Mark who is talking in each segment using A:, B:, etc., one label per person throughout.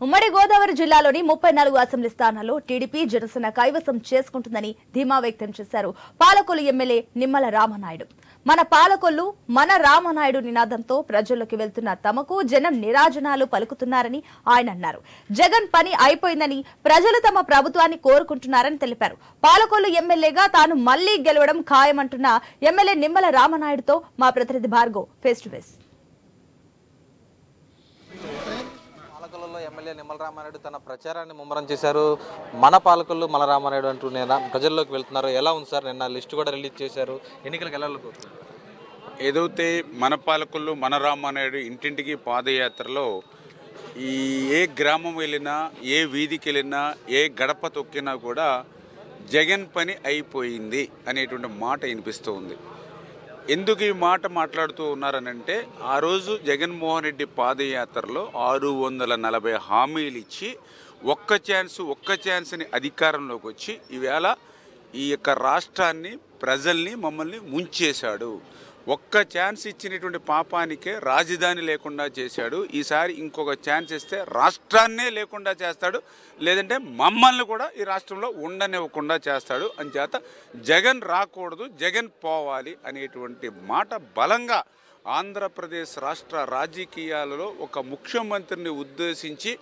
A: ఉమ్మడి గోదావరి జిల్లాలోని 34 అసెంబ్లీ స్థానాల్లో టీడీపీ జనసేన కైవసం చేసుకుంటుందని ధీమా వ్యక్తం చేశారు పాలకొల్లు ఎమ్మెల్యే నిమ్మల రామనాయుడు. మన పాలకొల్లు మన రామనాయుడు నినాదంతో ప్రజల్లోకి వెళ్తున్న తమకు జనం నిరాజనాలు పలుకుతున్నారని ఆయన అన్నారు. జగన్ పని అయిపోయిందని ప్రజలు తమ ప్రభుత్వాన్ని కోరుకుంటున్నారని తెలిపారు. పాలకొల్లు ఎమ్మెల్యేగా తాను మళ్లీ గెలవడం ఖాయమంటున్న ఎమ్మెల్యే నిమ్మల రామనాయుడుతో మా ప్రతినిధి భార్గవ్ ఫేస్ టు ఫేస్.
B: పాలకొల్లులో ఎమ్మెల్యే నిమ్మల రామానాయుడు తన ప్రచారాన్ని ముమ్మరం చేశారు. మన పాలకొల్లు మన రామానాయుడు అంటూ ప్రజల్లోకి వెళ్తున్నారు. ఎలా ఉంది సార్? నిన్న లిస్టు కూడా రిలీజ్ చేశారు. ఎన్నికలకు ఎలా
C: ఏదైతే మన పాలకొల్లు మన రామానాయుడు ఇంటింటికి పాదయాత్రలో ఏ గ్రామం వెళ్ళినా, ఏ వీధికి వెళ్ళినా, ఏ గడప తొక్కినా కూడా జగన్ పని అయిపోయింది అనేటువంటి మాట వినిపిస్తూ ఉంది. ఎందుకు ఈ మాట మాట్లాడుతూ ఉన్నారనంటే, ఆ రోజు జగన్మోహన్ రెడ్డి పాదయాత్రలో 640 హామీలు ఇచ్చి ఒక్క ఛాన్స్ని అధికారంలోకి వచ్చి ఈవేళ ఈ యొక్క రాష్ట్రాన్ని, ప్రజల్ని, మమ్మల్ని ముంచేశాడు. ఒక్క ఛాన్స్ ఇచ్చినటువంటి పాపానికే రాజధాని లేకుండా చేశాడు. ఈసారి ఇంకొక ఛాన్స్ ఇస్తే రాష్ట్రాన్నే లేకుండా చేస్తాడు, లేదంటే మమ్మల్ని కూడా ఈ రాష్ట్రంలో ఉండనివ్వకుండా చేస్తాడు. అంచేత జగన్ రాకూడదు, జగన్ పోవాలి అనేటువంటి మాట బలంగా ఆంధ్రప్రదేశ్ రాష్ట్ర రాజకీయాలలో ఒక ముఖ్యమంత్రిని ఉద్దేశించి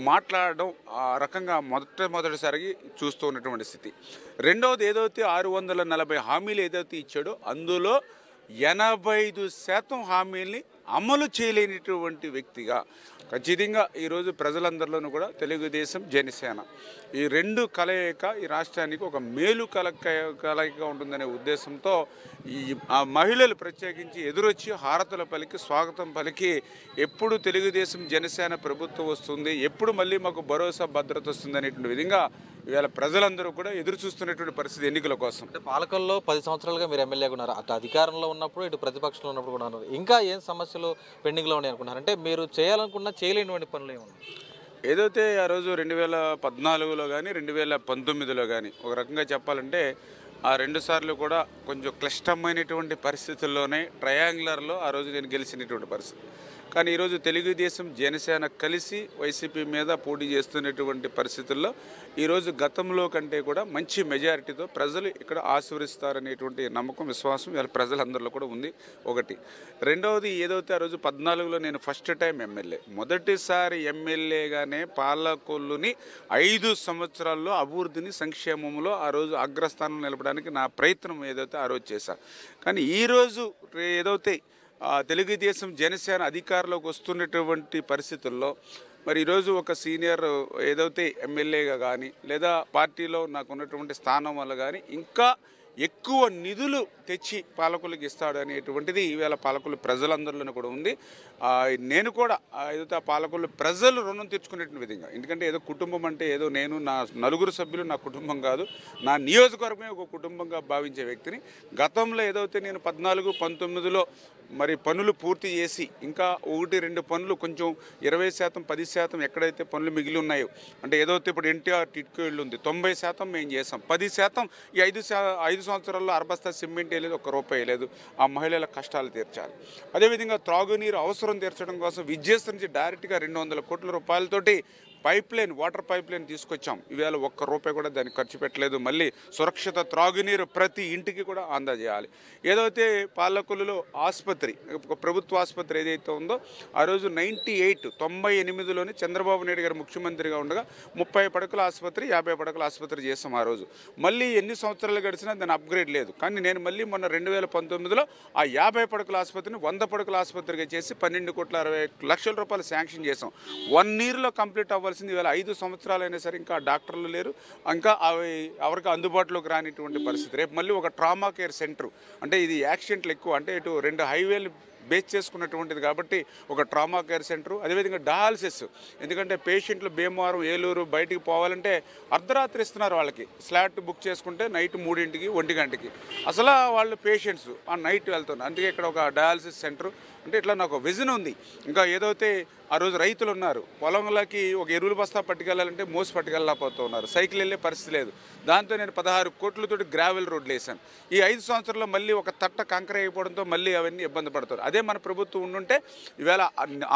C: మాట్లాడడం ఆ రకంగా మొదటిసారికి చూస్తూ ఉన్నటువంటి స్థితి. రెండవది, ఏదైతే 640 హామీలు ఏదైతే ఇచ్చాడో అందులో 85% హామీల్ని అమలు చేయలేనిటువంటి వ్యక్తిగా ఖచ్చితంగా ఈరోజు ప్రజలందరిలోనూ కూడా తెలుగుదేశం, జనసేన ఈ రెండు కలయిక ఈ రాష్ట్రానికి ఒక మేలు కలయిక ఉంటుందనే ఉద్దేశంతో ఈ మహిళలు ప్రత్యేకించి ఎదురొచ్చి హారతుల పలికి స్వాగతం పలికి ఎప్పుడు తెలుగుదేశం, జనసేన ప్రభుత్వం వస్తుంది, ఎప్పుడు మళ్ళీ మాకు భరోసా భద్రత వస్తుంది అనేటువంటి విధంగా ఇవాళ ప్రజలందరూ కూడా ఎదురు చూస్తున్నటువంటి పరిస్థితి ఎన్నికల కోసం.
B: అంటే పాలకొల్లో 10 సంవత్సరాలుగా మీరు ఎమ్మెల్యేగా ఉన్నారు. అటు అధికారంలో ఉన్నప్పుడు, ఇటు ప్రతిపక్షంలో ఉన్నప్పుడు కూడా ఉన్నారు. ఇంకా ఏం సమస్యలు పెండింగ్లో ఉన్నాయి అనుకుంటున్నారు? అంటే మీరు చేయాలనుకున్నా చేయలేనిటువంటి పనులు ఏమన్నా?
C: ఏదైతే ఆ రోజు 2014లో కానీ 2019లో కానీ ఒక రకంగా చెప్పాలంటే ఆ 2 సార్లు కూడా కొంచెం క్లిష్టమైనటువంటి పరిస్థితుల్లోనే ట్రయాంగులర్లో ఆ రోజు నేను గెలిచినటువంటి పరిస్థితి. కానీ ఈరోజు తెలుగుదేశం, జనసేన కలిసి వైసీపీ మీద పోటీ చేస్తున్నటువంటి పరిస్థితుల్లో ఈరోజు గతంలో కంటే కూడా మంచి మెజారిటీతో ప్రజలు ఇక్కడ ఆశీర్వదిస్తారనేటువంటి నమ్మకం, విశ్వాసం ఇవాళ ప్రజలందరిలో కూడా ఉంది. ఒకటి. రెండవది, ఏదైతే ఆ రోజు 14లో నేను ఫస్ట్ టైం ఎమ్మెల్యే, మొదటిసారి ఎమ్మెల్యేగానే పాలకొల్లుని 5 సంవత్సరాల్లో అభివృద్ధిని, సంక్షేమంలో ఆ రోజు అగ్రస్థానం నిలపడానికి నా ప్రయత్నం ఏదైతే ఆ రోజు చేశాను. కానీ ఈరోజు ఏదైతే తెలుగుదేశం, జనసేన అధికారంలోకి వస్తున్నటువంటి పరిస్థితుల్లో మరి ఈరోజు ఒక సీనియర్ ఏదైతే ఎమ్మెల్యేగా కానీ లేదా పార్టీలో నాకు ఉన్నటువంటి స్థానం వల్ల కానీ ఇంకా ఎక్కువ నిధులు తెచ్చి పాలకులకు ఇస్తాడు అనేటువంటిది ఈవేళ పాలకులు ప్రజలందరిలోనూ కూడా ఉంది. నేను కూడా ఏదైతే ఆ పాలకులు ప్రజలు రుణం తీర్చుకునేటువంటి విధంగా, ఎందుకంటే ఏదో కుటుంబం అంటే ఏదో నేను నా నలుగురు సభ్యులు నా కుటుంబం కాదు, నా నియోజకవర్గమే ఒక కుటుంబంగా భావించే వ్యక్తిని. గతంలో ఏదైతే నేను 14, 19లో మరి పనులు పూర్తి చేసి ఇంకా 1-2 పనులు కొంచెం 20%, 10% ఎక్కడైతే పనులు మిగిలి ఉన్నాయో, అంటే ఏదైతే ఇప్పుడు ఎన్టీఆర్ టిట్కో ఇల్లు ఉంది 90% మేము చేసాం, 10% ఈ 5 సంవత్సరాల్లో అరబస్తా సిమెంట్ వేయలేదు, ₹1 వేయలేదు. ఆ మహిళల కష్టాలు తీర్చాలి. అదేవిధంగా త్రాగునీరు అవసరం తీర్చడం కోసం విద్యార్థి నుంచి డైరెక్ట్గా 200 కోట్ల రూపాయలతోటి వాటర్ పైప్ లైన్ తీసుకొచ్చాం. ఈవేళ ₹1 కూడా దానికి ఖర్చు పెట్టలేదు. మళ్ళీ సురక్షిత త్రాగునీరు ప్రతి ఇంటికి కూడా అందజేయాలి. ఏదైతే పాలకొల్లులో ఆసుపత్రి, ఒక ప్రభుత్వ ఆసుపత్రి ఏదైతే ఉందో ఆ రోజు 98లోనే చంద్రబాబు నాయుడు గారు ముఖ్యమంత్రిగా ఉండగా 30 పడకల ఆసుపత్రి, 50 పడకల ఆసుపత్రి చేస్తాం ఆ రోజు. మళ్ళీ ఎన్ని సంవత్సరాలు గడిచినా దాని అప్గ్రేడ్ లేదు. కానీ నేను మళ్ళీ మొన్న 2019లో ఆ 50 పడకల ఆసుపత్రిని 100 పడకల ఆసుపత్రిగా చేసి ₹12,60,00,000 శాంక్షన్ చేసాం. 1 ఇయర్లో కంప్లీట్ అవ్వాలి. ఇవాళ 5 సంవత్సరాలైనా సరే ఇంకా డాక్టర్లు లేరు, ఇంకా ఎవరికి అందుబాటులోకి రానిటువంటి పరిస్థితి. రేపు మళ్ళీ ఒక ట్రామా కేర్ సెంటర్, అంటే ఇది యాక్సిడెంట్లు ఎక్కువ, అంటే ఇటు 2 హైవేలు బేస్ చేసుకున్నటువంటిది కాబట్టి ఒక ట్రామా కేర్ సెంటరు. అదేవిధంగా డయాలసిస్, ఎందుకంటే పేషెంట్లు భీమవరం, ఏలూరు బయటికి పోవాలంటే అర్ధరాత్రి ఇస్తున్నారు వాళ్ళకి. స్లాట్ బుక్ చేసుకుంటే నైట్ 3ంటికి, 1 గంటకి అసలు వాళ్ళు పేషెంట్స్ ఆ నైట్ వెళ్తున్నారు. అందుకే ఇక్కడ ఒక డయాలసిస్ సెంటర్, అంటే ఇట్లా నాకు విజన్ ఉంది. ఇంకా ఏదైతే ఆ రోజు రైతులు ఉన్నారు, పొలంలోకి ఒక ఎరువులు బస్తా పట్టుకెళ్ళాలంటే మోసి పట్టుకెళ్ళకపోతూ ఉన్నారు, సైకిల్ వెళ్ళే పరిస్థితి లేదు. దాంతో నేను 16 కోట్లతోటి గ్రావెల్ రోడ్లు వేసాను. ఈ 5 సంవత్సరాల్లో మళ్ళీ ఒక తట్ట కంకర అయిపోవడంతో మళ్ళీ అవన్నీ ఇబ్బంది పడతారు. అదే మన ప్రభుత్వం ఉండుంటే ఈవేళ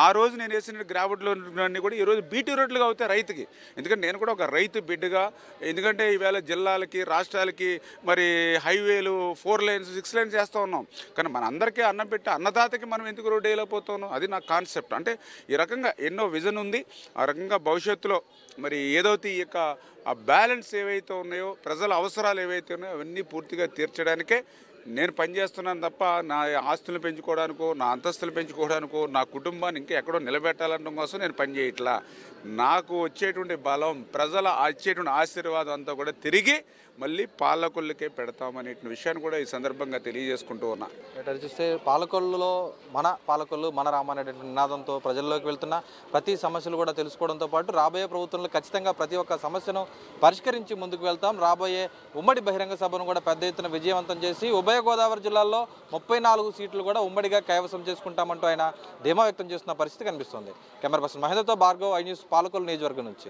C: ఆ రోజు నేను వేసిన గ్రావెల్ రోడ్లన్నీ కూడా ఈరోజు బీటీ రోడ్లుగా అవుతాయి రైతుకి. ఎందుకంటే నేను కూడా ఒక రైతు బిడ్డగా, ఎందుకంటే ఈవేళ జిల్లాలకి రాష్ట్రాలకి మరి హైవేలు 4 lanes 6 lanes చేస్తూ ఉన్నాం. కానీ మన అందరికీ అన్నం పెట్టి అన్నదాతకి మనం ఎందుకు రోడ్డు వేయలేకపోతున్నాం? అది నా కాన్సెప్ట్. అంటే ఈ రకంగా ఎన్నో విజన్ ఉంది. ఆ రకంగా భవిష్యత్తులో మరి ఏదైతే ఈ యొక్క ఆ బ్యాలెన్స్ ఏవైతే ఉన్నాయో, ప్రజల అవసరాలు ఏవైతే ఉన్నాయో అవన్నీ పూర్తిగా తీర్చడానికే నేను పనిచేస్తున్నాను తప్ప నా ఆస్తులు పెంచుకోవడానికో, నా అంతస్తులు పెంచుకోవడానికో, నా కుటుంబాన్ని ఇంకా ఎక్కడో నిలబెట్టాలనడం కోసం నేను పనిచేయట్లా. నాకు వచ్చేటువంటి బలం, ప్రజల వచ్చేటువంటి ఆశీర్వాదం అంతా కూడా తిరిగి మళ్ళీ పాలకొల్లుకే పెడతామనే విషయాన్ని కూడా ఈ సందర్భంగా తెలియజేసుకుంటూ ఉన్నా.
B: చూస్తే పాలకొల్లులో మన పాలకొల్లు మన రామారెడ్డి నినాదంతో ప్రజల్లోకి వెళ్తున్న ప్రతి సమస్యలు కూడా తెలుసుకోవడంతో పాటు రాబోయే ప్రభుత్వంలో ఖచ్చితంగా ప్రతి ఒక్క సమస్యను పరిష్కరించి ముందుకు వెళ్తాం. రాబోయే ఉమ్మడి బహిరంగ సభను కూడా పెద్ద ఎత్తున విజయవంతం చేసి ఉభయ గోదావరి జిల్లాల్లో 34 సీట్లు కూడా ఉమ్మడిగా కైవసం చేసుకుంటామంటూ ఆయన ధీమా వ్యక్తం చేస్తున్న పరిస్థితి కనిపిస్తుంది. కెమెరా పర్సన్ మహేంద్రతో భార్గవ్, ఐ న్యూస్, పాలకొల్లు నియోజకవర్గం నుంచి.